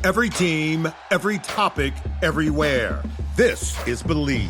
Every team, every topic, everywhere. This is Believe.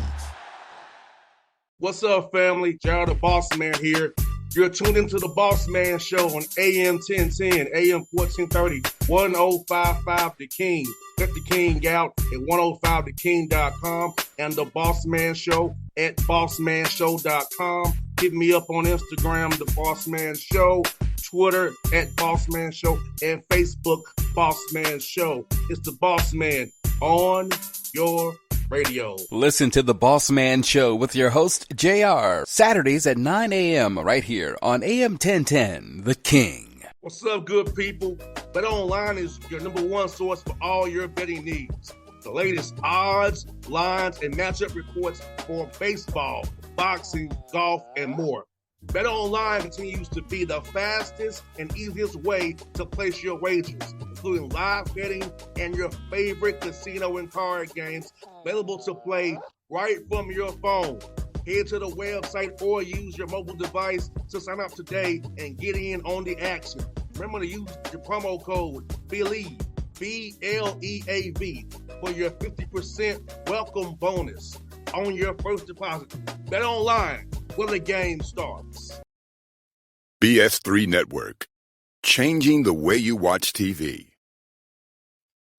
What's up, family? Gerald the Bossman here. You're tuned into the Bossman Show on AM 1010, AM 1430, 1055 The King. Check The King out at 105theking.com and the Bossman Show at bossmanshow.com. Hit me up on Instagram, The Bossman Show, Twitter at Bossman Show, and Facebook, Bossman Show. It's the Bossman on your radio. Listen to the Bossman Show with your host, JR, Saturdays at 9 a.m. right here on AM 1010, The King. What's up, good people? BetOnline is your number one source for all your betting needs. The latest odds, lines, and matchup reports for baseball, boxing, golf, and more. BetOnline continues to be the fastest and easiest way to place your wagers, including live betting and your favorite casino and card games available to play right from your phone. Head to the website or use your mobile device to sign up today and get in on the action. Remember to use your promo code BELIEVE, B-L-E-A-V, for your 50% welcome bonus on your first deposit. BetOnline, where the game starts. BS3 Network, changing the way you watch TV.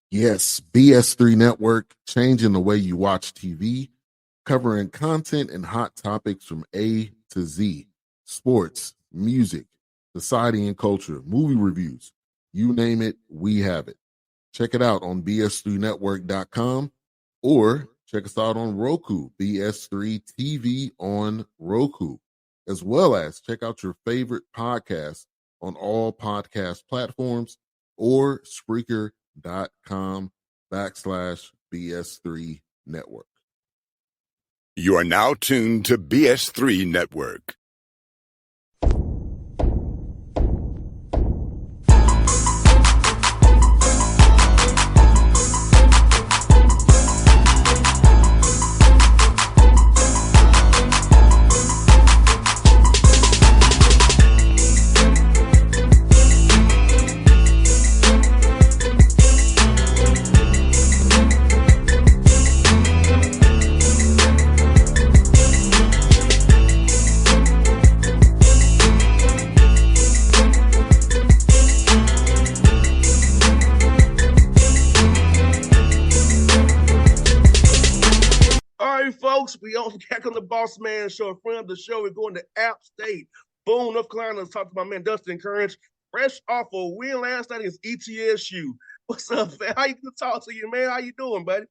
Yes, BS3 Network, changing the way you watch TV, covering content and hot topics from A to Z, sports, music, society and culture, movie reviews, you name it, we have it. Check it out on bs3network.com or check us out on Roku, BS3 TV on Roku, as well as check out your favorite podcast on all podcast platforms or Spreaker.com/BS3 Network. You are now tuned to BS3 Network. We on back on the Bossman Show. A friend of the show, we're going to App State, Boone, North Carolina, to talk to my man Dustin Kerns, fresh off a win last night against ETSU. What's up, man? How you gonna talk to you, man? How you doing, buddy?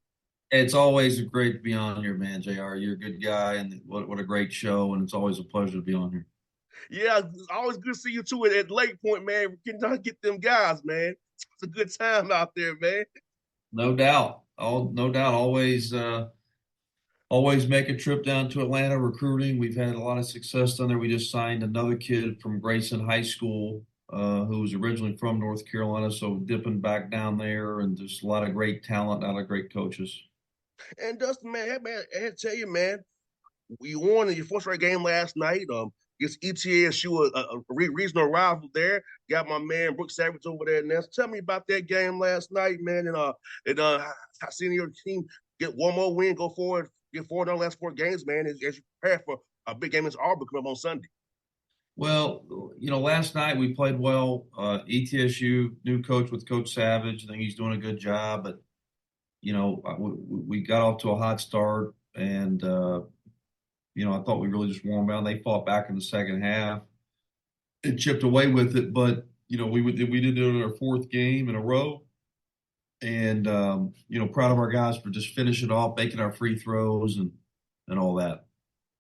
It's always great to be on here, man, JR. You're a good guy, and what a great show, and it's always a pleasure to be on here. Yeah, it's always good to see you too at Lake Point, man. We can get them guys, man. It's a good time out there, man. No doubt. No doubt. Always make a trip down to Atlanta recruiting. We've had a lot of success down there. We just signed another kid from Grayson High School who was originally from North Carolina, so dipping back down there, and just a lot of great talent, a lot of great coaches. And Dustin, man, I had to tell you, man, you won in your first straight game last night. Against ETSU, a regional rival there. Got my man Brooks Savage over there. Now, tell me about that game last night, man, and seeing your team get one more win, go forward. Get 4 down last 4 games, man, as you prepare for a big game against Auburn coming up on Sunday. Well, last night we played well. ETSU, new coach with Coach Savage. I think he's doing a good job. But, we got off to a hot start. And, I thought we really just warmed down. They fought back in the second half and chipped away with it. But, we did it in our 4th game in a row. And, proud of our guys for just finishing off, making our free throws and all that.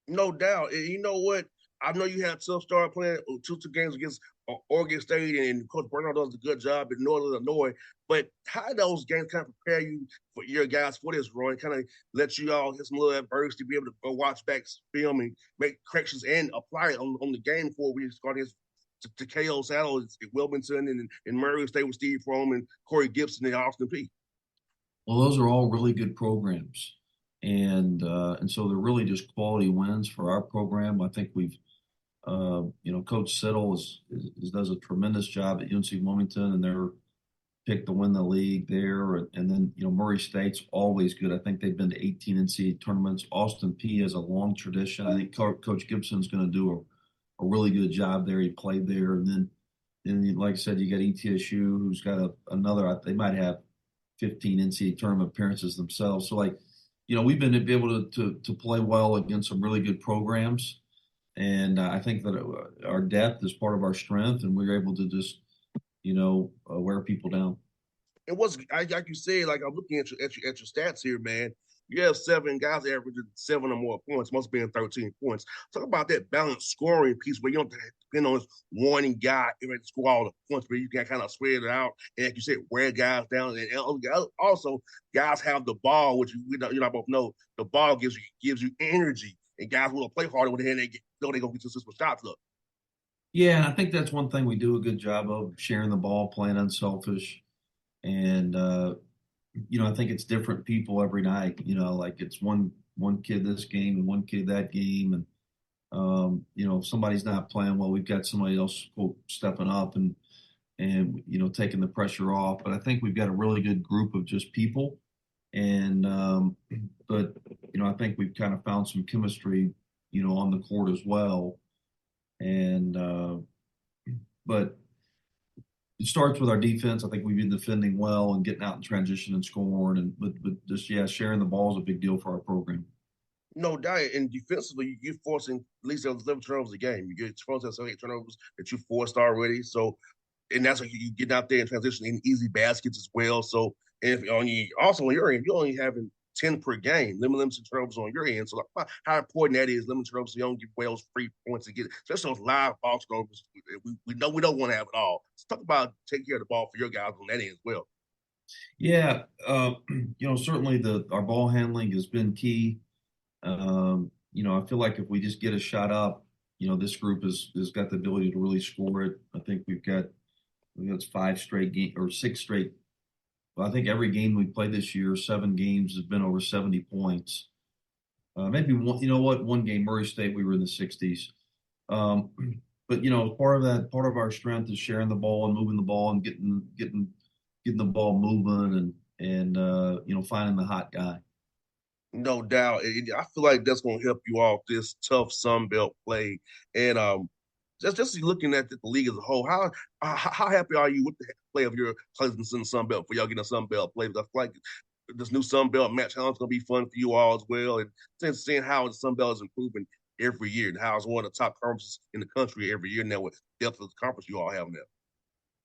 No doubt. And you know what? I know you had a tough start playing 2 games against Oregon State, and Coach Bernard does a good job in Northern Illinois. But how those games kind of prepare you for your guys for this run, kind of let you all get some little adversity, be able to go watch back film and make corrections and apply it on the game before we start against to KO Saddle, Wilmington, and Murray State with Steve Prohm and Corey Gibson and Austin Peay. Well, those are all really good programs. And so they're really just quality wins for our program. I think we've, Coach Siddle does a tremendous job at UNC Wilmington, and they're picked to win the league there. And then, Murray State's always good. I think they've been to 18 NCAA tournaments. Austin P has a long tradition. I think Coach Gibson's going to do a really good job there. He played there. And then, like I said, you got ETSU, who's got another, they might have 15 NCAA tournament appearances themselves. So, we've been able to play well against some really good programs. And I think that our depth is part of our strength, and we're able to just, wear people down. It was like you said, like I'm looking at your stats here, man. You have 7 guys averaging 7 or more points, must be in 13 points. Talk about that balanced scoring piece where you don't depend on this one guy to score all the points, but you can kind of spread it out. And like you said, wear guys down. And also, guys have the ball, which both know the ball gives you energy, and guys will play harder when they know they're gonna get some shots up. Yeah, and I think that's one thing we do a good job of, sharing the ball, playing unselfish. And I think it's different people every night. Like it's one kid this game and one kid that game, and if somebody's not playing well, we've got somebody else stepping up and taking the pressure off. But I think we've got a really good group of just people, and but I think we've kind of found some chemistry, on the court as well, and but. It starts with our defense. I think we've been defending well and getting out in transition and scoring, but just sharing the ball is a big deal for our program. No doubt. And defensively, you're forcing at least 11 turnovers a game. You get 12 to 8 turnovers that you forced already. So, and that's like you get out there and transition in easy baskets as well. So, and if on your end, you're only having 10 per game, limiting turnovers on your end. So, how important that is, limiting turnovers, so you don't give Wales free points to get it. Especially those live box turnovers. We know we don't want to have it all. Let's talk about taking care of the ball for your guys on that end as well. Yeah, certainly our ball handling has been key. I feel like if we just get a shot up, this group has got the ability to really score it. I think we've got 5 straight games or 6 straight. Well, I think every game we played this year, 7 games, has been over 70 points. Maybe one game, Murray State, we were in the 60s. But part of our strength is sharing the ball and moving the ball and getting the ball moving and finding the hot guy. No doubt. I feel like that's going to help you off this tough Sun Belt play. And just looking at the league as a whole, how happy are you with the play of your Pleasant in the Sun Belt for y'all getting a Sun Belt play? Because I feel like this new Sun Belt match challenge is going to be fun for you all as well. And since seeing how the Sun Belt is improving every year and how it's one of the top conferences in the country every year now with the depth of the conference you all have now.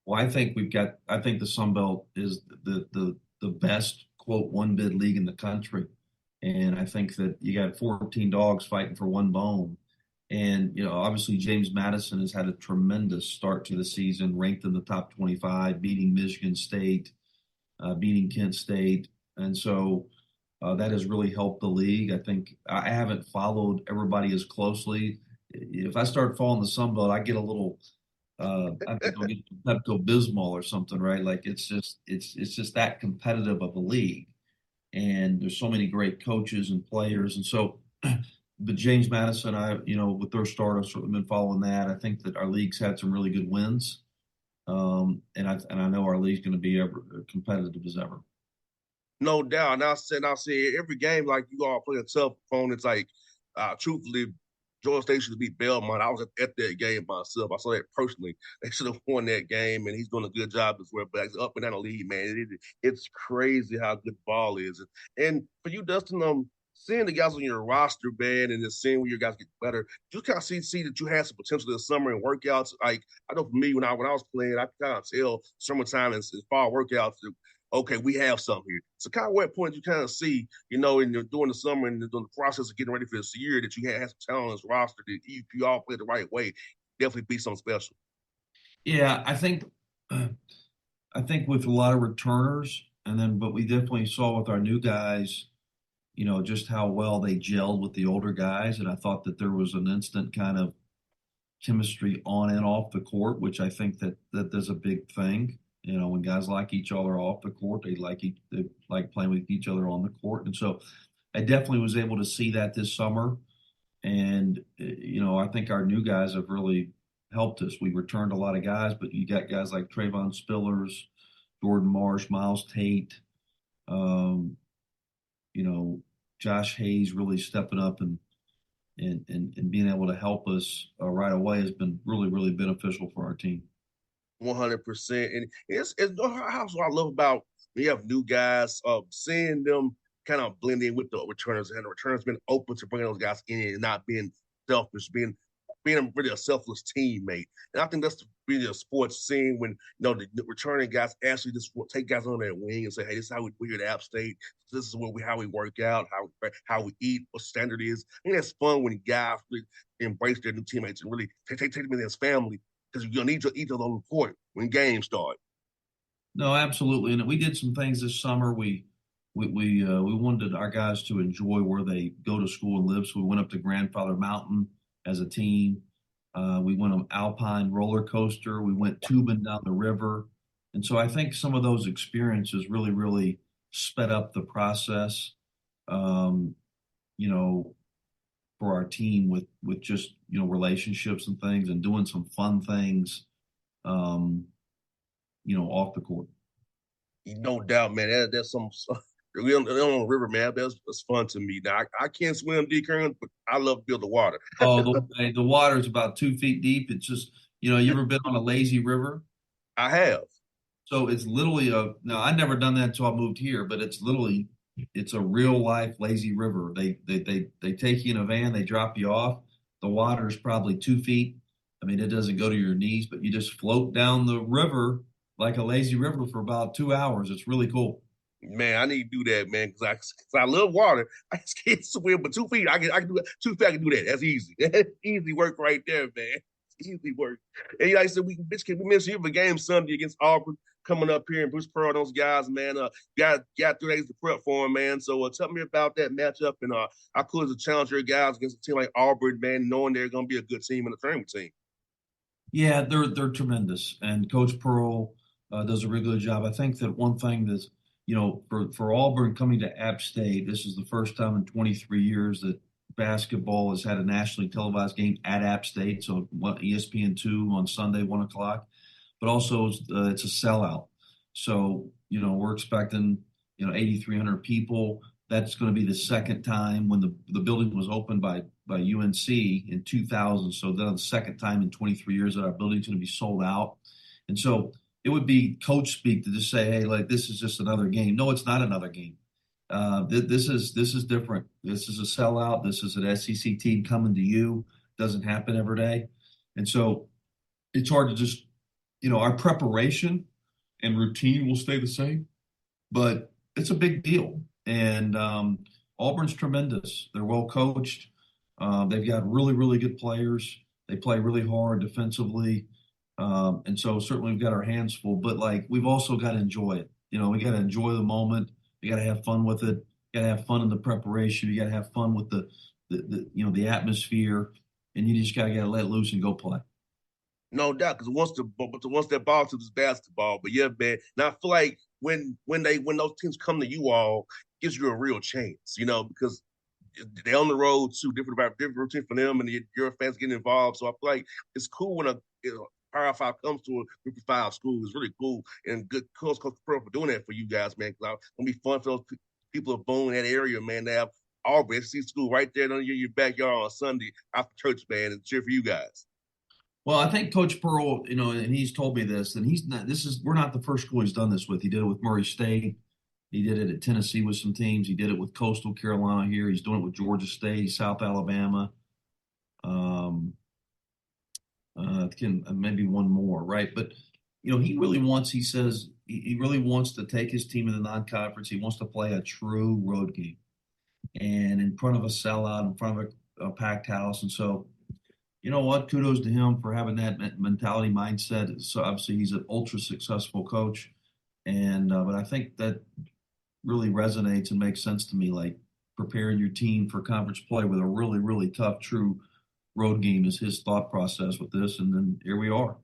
Well, I think the Sun Belt is the best, quote, one bid league in the country. And I think that you got 14 dogs fighting for one bone. And, obviously James Madison has had a tremendous start to the season, ranked in the top 25, beating Michigan State, beating Kent State. And so that has really helped the league. I think I haven't followed everybody as closely. If I start following the Sun Belt, I get a little I think I'll get Pepto-Bismol or something, right? Like it's just that competitive of a league. And there's so many great coaches and players. And so, but James Madison, with their start, I've certainly been following that. I think that our league's had some really good wins. And I know our league's going to be ever competitive as ever. No doubt. And I said every game, like you all play a tough opponents. Like, truthfully, Georgia State should beat Belmont. I was at that game myself. I saw that personally. They should have won that game, and he's doing a good job as well. But it's up and down the league, man. It's crazy how good ball is. And for you, Dustin, seeing the guys on your roster, man, and just seeing where your guys get better, you kind of see that you have some potential this summer in workouts. Like, I know for me, when I was playing, I could kind of tell summertime and fall workouts, okay, we have something here. So kind of what point you kind of see, during the summer and during the process of getting ready for this year that you have some talent on this roster that if you all play the right way, definitely be something special. Yeah, I think with a lot of returners, but we definitely saw with our new guys, just how well they gelled with the older guys. And I thought that there was an instant kind of chemistry on and off the court, which I think that there's a big thing. When guys like each other off the court, they like playing with each other on the court. And so I definitely was able to see that this summer. And, I think our new guys have really helped us. We returned a lot of guys, but you got guys like Trayvon Spillers, Jordan Marsh, Miles Tate, um, Josh Hayes really stepping up and being able to help us right away has been really, really beneficial for our team. 100%. And it's what I love about when you have new guys, seeing them kind of blend in with the returners, and the returners been open to bringing those guys in and not being selfish, being really a selfless teammate. And I think that's really a sports scene when the returning guys actually just take guys on their wing and say, "Hey, this is how we're here at App State. This is how we work out, how we eat, what standard is." I think that's fun when guys really embrace their new teammates and really take them in as family, because you're gonna need each other on the court when games start. No, absolutely. And we did some things this summer. We wanted our guys to enjoy where they go to school and live. So we went up to Grandfather Mountain as a team. We went on Alpine roller coaster. We went tubing down the river. And so I think some of those experiences really, really sped up the process, um, you know, for our team with just, relationships and things and doing some fun things, um, off the court. No doubt, man. That's some we on the river, man. That's fun to me. Now I can't swim, D. Kerns, but I love to feel the water. Oh, the water is about 2 feet deep. It's just, you ever been on a lazy river? I have. So it's literally no, I've never done that until I moved here, but it's a real life lazy river. They take you in a van, they drop you off. The water is probably 2 feet. I mean, it doesn't go to your knees, but you just float down the river like a lazy river for about 2 hours. It's really cool. Man, I need to do that, man, because I love water. I just can't swim, but 2 feet, I can do that. 2 feet, I can do that. That's easy. That's easy work right there, man. It's easy work. And like I said, we mentioned you have a game Sunday against Auburn coming up here in Bruce Pearl. Those guys, man, got 3 days to prep for them, man. So tell me about that matchup and how cool is to challenge your guys against a team like Auburn, man, knowing they're going to be a good team and a tournament team. Yeah, they're tremendous, and Coach Pearl does a really good job. I think that one thing that's for Auburn coming to App State, this is the first time in 23 years that basketball has had a nationally televised game at App State. So ESPN2 on Sunday, 1 o'clock, but also it's a sellout. So we're expecting 8,300 people. That's going to be the second time. When the building was opened by UNC in 2000. So then the second time in 23 years that our building's going to be sold out. And so it would be coach speak to just say, hey, like, this is just another game. No, it's not another game. This is different. This is a sellout. This is an SEC team coming to you. Doesn't happen every day. And so it's hard to just, our preparation and routine will stay the same, but it's a big deal. And Auburn's tremendous. They're well coached. They've got really, really good players. They play really hard defensively. And so certainly we've got our hands full, but we've also got to enjoy it. We got to enjoy the moment. You got to have fun with it. You got to have fun in the preparation. You got to have fun with the atmosphere, and you just got to let loose and go play. No doubt, because once that ball to this basketball, but yeah, man. Now I feel like when those teams come to you all, it gives you a real chance, because they're on the road too, different routine for them, and your fans getting involved. So I feel like it's cool when a Power 5 comes to a Group of 5 school. It's really cool, and good Coach Pearl for doing that for you guys, man. Because it's gonna be fun for those people of Boone, that area, man. They have Auburn SC school right there in your backyard on Sunday after church, man, and cheer for you guys. Well, I think Coach Pearl, and he's told me this, and we're not the first school he's done this with. He did it with Murray State. He did it at Tennessee with some teams. He did it with Coastal Carolina here. He's doing it with Georgia State, South Alabama. Maybe one more, right? But, he really wants to take his team in the non-conference. He wants to play a true road game and in front of a sellout, in front of a packed house. And so, you know what? Kudos to him for having that mentality mindset. So obviously he's an ultra successful coach. And, but I think that really resonates and makes sense to me, like preparing your team for conference play with a really, really tough, true road game is his thought process with this. And then here we are.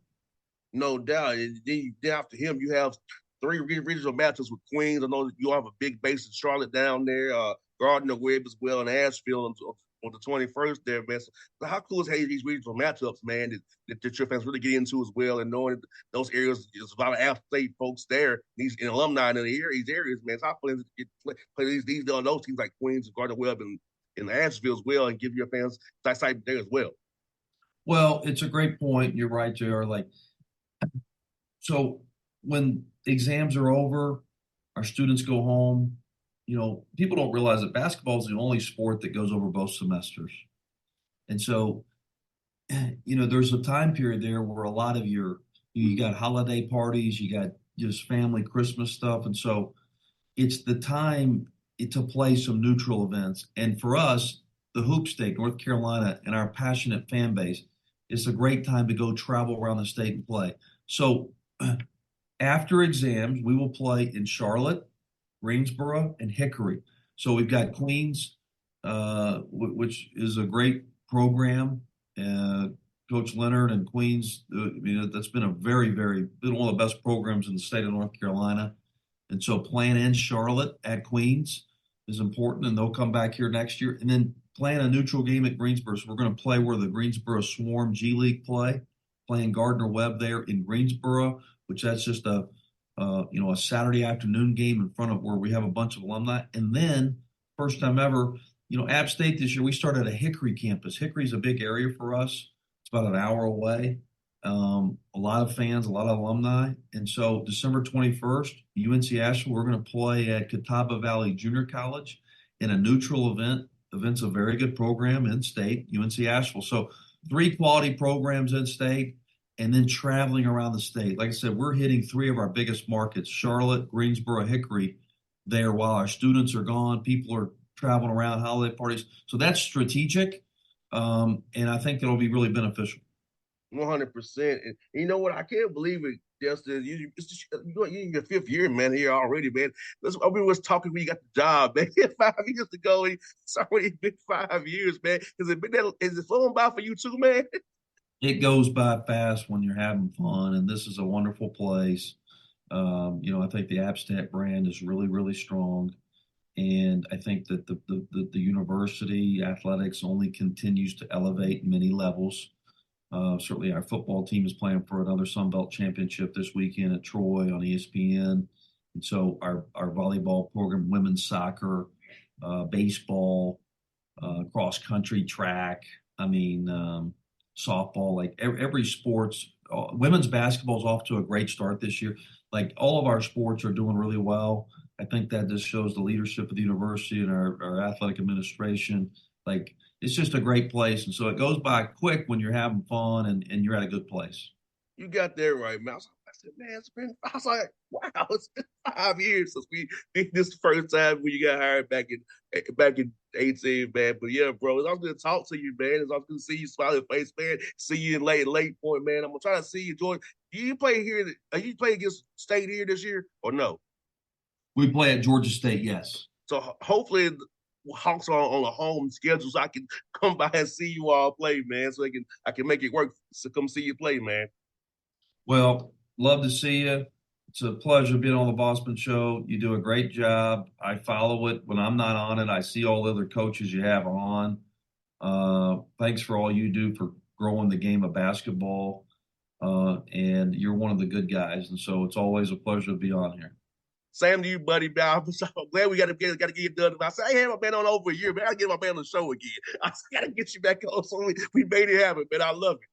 No doubt. Then after him, you have 3 regional matchups with Queens. I know you have a big base in Charlotte down there, Gardner Webb as well, and Asheville. And on the 21st there, man. So how cool is these regional matchups, man, that your fans really get into as well, and knowing that those areas, there's a lot of out-state folks there, these alumni in these areas, man. It's how fun to play these those teams like Queens and Gardner Webb and Asheville as well, and give your fans that side there as well. Well, it's a great point. You're right, JR. So when exams are over, our students go home. People don't realize that basketball is the only sport that goes over both semesters. And so, there's a time period there where a lot of you got holiday parties, you got just family Christmas stuff. And so it's the time to play some neutral events. And for us, the Hoop State, North Carolina, and our passionate fan base, it's a great time to go travel around the state and play. So after exams, we will play in Charlotte, Greensboro, and Hickory. So we've got Queens, which is a great program. Coach Leonard and Queens, that's been been one of the best programs in the state of North Carolina. And so playing in Charlotte at Queens is important, and they'll come back here next year. And then playing a neutral game at Greensboro. So we're going to play where the Greensboro Swarm G League playing Gardner Webb there in Greensboro, which that's just a Saturday afternoon game in front of where we have a bunch of alumni. And then first time ever, App State this year, we started at Hickory campus. Hickory's a big area for us. It's about an hour away. A lot of fans, a lot of alumni. And so December 21st, UNC Asheville, we're going to play at Catawba Valley Junior College in a neutral event. Event's a very good program in state, UNC Asheville. So 3 quality programs in state, and then traveling around the state. Like I said, we're hitting 3 of our biggest markets, Charlotte, Greensboro, Hickory, there while our students are gone. People are traveling around, holiday parties. So that's strategic, and I think that'll be really beneficial. 100%. And you know what? I can't believe it, Dustin. You're in your 5th year, man, here already, man. We was talking when you got the job, man. 5 years ago, it's already been 5 years, man. Is it flown by for you too, man? It goes by fast when you're having fun, and this is a wonderful place. I think the App State brand is really, really strong. And I think that the university athletics only continues to elevate many levels. Certainly our football team is playing for another Sun Belt championship this weekend at Troy on ESPN. And so our volleyball program, women's soccer, baseball, cross country, track, softball, like every sports, women's basketball is off to a great start this year. Like all of our sports are doing really well. I think that just shows the leadership of the university and our athletic administration. Like, it's just a great place. And so it goes by quick when you're having fun and you're at a good place. You got that right, man. I said, man, I was like, wow, it's been 5 years since we did this first time when you got hired back in 18, man. But yeah, bro, it's always good to talk to you, man. It's always good to see you, smiling face, man. See you in late point, man. I'm gonna try to see you, Jordan. Do you play here? Are you playing against State here this year or no? We play at Georgia State, yes. So hopefully Hawks are on a home schedule so I can come by and see you all play, man, so I can make it work to come see you play, man. Well, love to see you. It's a pleasure being on the Bossman Show. You do a great job. I follow it. When I'm not on it, I see all the other coaches you have on. Thanks for all you do for growing the game of basketball. And you're one of the good guys. And so it's always a pleasure to be on here. Same to you, buddy. I'm glad we got to get it done. I said, I haven't been on over a year, man. I get my man on the show again. I got to get you back on. So we made it happen, man. I love it.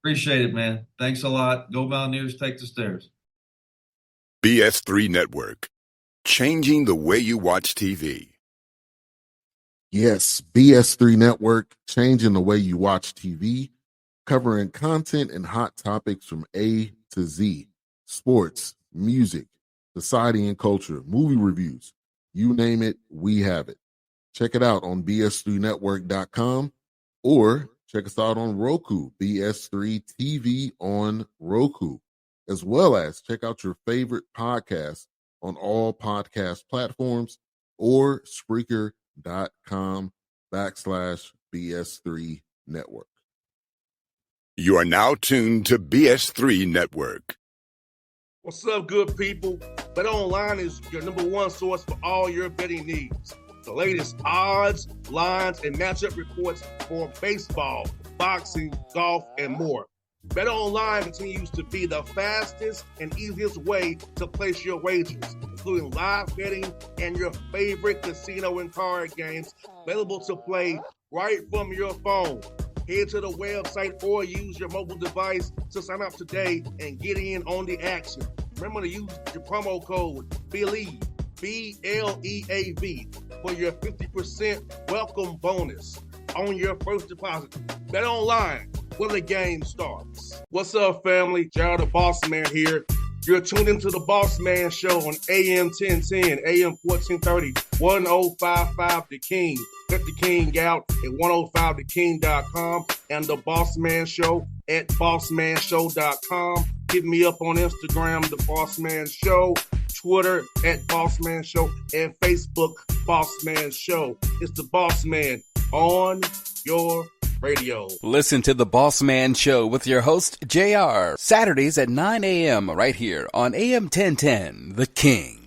Appreciate it, man. Thanks a lot. Go Mountaineers, take the stairs. BS3 Network, changing the way you watch TV. Yes, BS3 Network, changing the way you watch TV, covering content and hot topics from A to Z, sports, music, society and culture, movie reviews, you name it, we have it. Check it out on bs3network.com or check us out on Roku, BS3 TV on Roku, as well as check out your favorite podcast on all podcast platforms or Spreaker.com/BS3 Network. You are now tuned to BS3 Network. What's up, good people? Bet Online is your number one source for all your betting needs. The the latest odds, lines, and matchup reports for baseball, boxing, golf, and more. BetOnline continues to be the fastest and easiest way to place your wagers, including live betting and your favorite casino and card games available to play right from your phone. Head to the website or use your mobile device to sign up today and get in on the action. Remember to use your promo code BELIEVE, B-L-E-A-V, for your 50% welcome bonus on your first deposit. BetOnline, where the game starts. What's up, family? Jared the Bossman here. You're tuned into the Bossman Show on AM 1010, AM 1430, 1055 The King. Let the King out at 105theking.com and the Bossman Show at bossmanshow.com. Hit me up on Instagram, the Bossman Show, Twitter at Bossman Show, and Facebook, Bossman Show. It's the Bossman on your radio. Listen to the Bossman Show with your host, JR, Saturdays at 9 a.m. right here on AM 1010, The King.